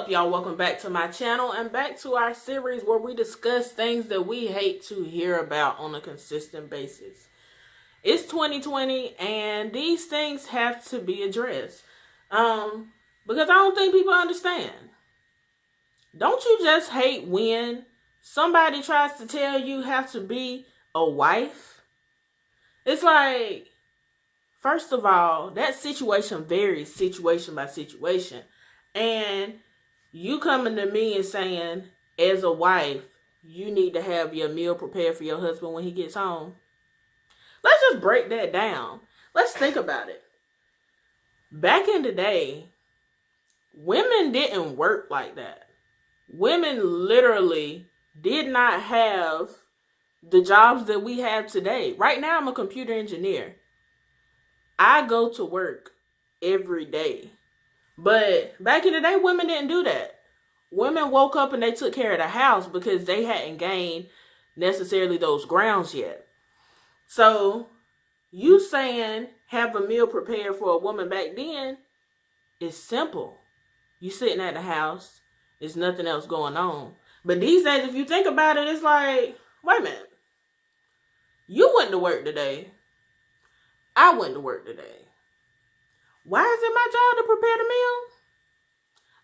up, y'all? Welcome back to my channel and back to our series where we discuss things that we hate to hear about on a consistent basis. It's 2020 and these things have to be addressed. Because I don't think people understand. Don't you just hate when somebody tries to tell you how to be a wife? It's like, first of all, that situation varies situation by situation. And you coming to me and saying, as a wife, you need to have your meal prepared for your husband when he gets home. Let's just break that down. Let's think about it. Back in the day, women didn't work like that. Women literally did not have the jobs that we have today. Right now, I'm a computer engineer. I go to work every day. But back in the day, women didn't do that. Women woke up and they took care of the house because they hadn't gained necessarily those grounds yet. So you saying have a meal prepared for a woman back then is simple. You sitting at the house, there's nothing else going on. But these days, if you think about it, it's like, wait a minute. You went to work today. I went to work today. Why is it my job to prepare the meal?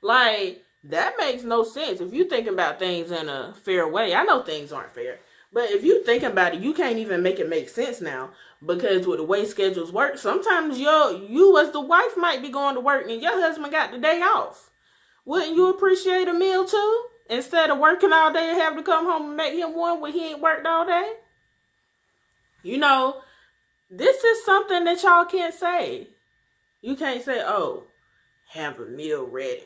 Like, that makes no sense. If you're thinking about things in a fair way, I know things aren't fair. But if you think about it, you can't even make it make sense now. Because with the way schedules work, sometimes you as the wife might be going to work and your husband got the day off. Wouldn't you appreciate a meal too? Instead of working all day and have to come home and make him one when he ain't worked all day? You know, this is something that y'all can't say. You can't say, oh, have a meal ready.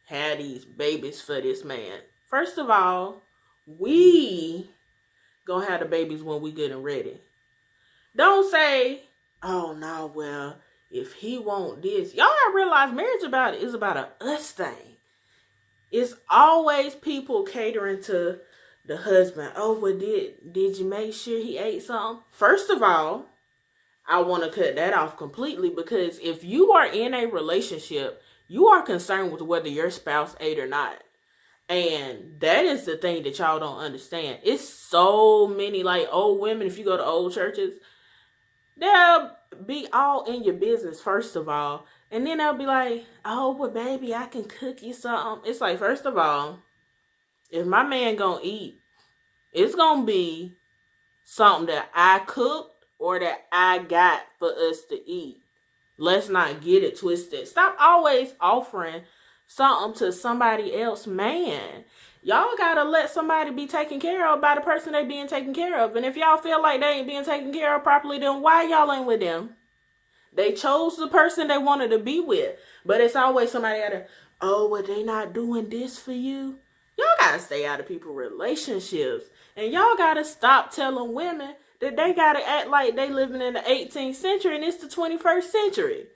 Have these babies for this man. First of all, we gonna have the babies when we good and ready. Don't say, oh, no, well, if he want this. Y'all gotta realize marriage is about a us thing. It's always people catering to the husband. Oh, well, did you make sure he ate something? First of all, I want to cut that off completely because if you are in a relationship, you are concerned with whether your spouse ate or not. And that is the thing that y'all don't understand. It's so many like old women, if you go to old churches, they'll be all in your business, first of all. And then they'll be like, oh, well, baby, I can cook you something. It's like, first of all, if my man gonna eat, it's gonna be something that I cooked or that I got for us to eat. Let's not get it twisted. Stop always offering something to somebody else, man. Y'all gotta let somebody be taken care of by the person they being taken care of. And if y'all feel like they ain't being taken care of properly, then why y'all ain't with them? They chose the person they wanted to be with. But it's always somebody out there, oh, well, they not doing this for you. Y'all gotta stay out of people's relationships. And y'all gotta stop telling women that they gotta act like they living in the 18th century and it's the 21st century.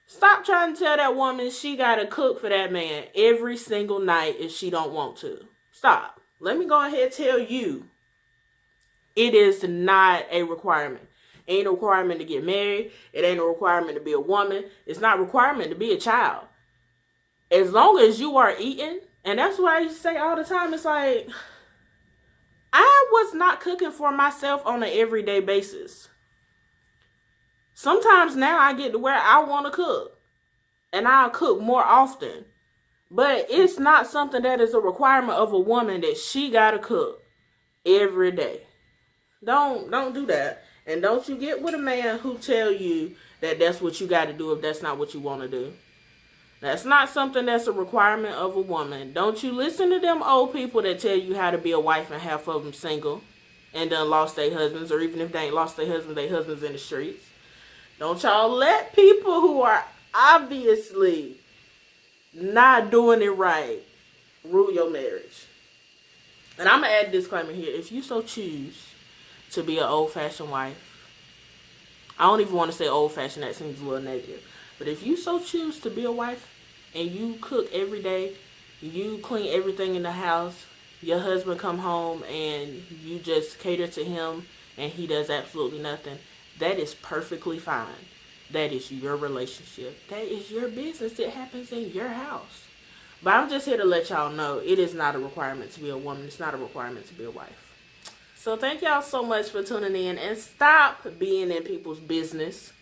Stop trying to tell that woman she gotta cook for that man every single night if she don't want to. Stop. Let me go ahead and tell you, it is not a requirement. It ain't a requirement to get married. It ain't a requirement to be a woman. It's not a requirement to be a child. As long as you are eating, and that's what I used to say all the time, it's like, I was not cooking for myself on an everyday basis. Sometimes now I get to where I want to cook. And I'll cook more often. But it's not something that is a requirement of a woman that she got to cook every day. Don't do that. And don't you get with a man who tell you that that's what you got to do if that's not what you want to do. That's not something that's a requirement of a woman. Don't you listen to them old people that tell you how to be a wife and half of them single and done lost their husbands, or even if they ain't lost their husbands in the streets. Don't y'all let people who are obviously not doing it right rule your marriage. And I'm going to add a disclaimer here. If you so choose to be an old-fashioned wife, I don't even want to say old-fashioned, that seems a little negative. But if you so choose to be a wife and you cook every day, you clean everything in the house, your husband come home and you just cater to him and he does absolutely nothing, that is perfectly fine. That is your relationship. That is your business. It happens in your house. But I'm just here to let y'all know it is not a requirement to be a woman. It's not a requirement to be a wife. So thank y'all so much for tuning in, and stop being in people's business.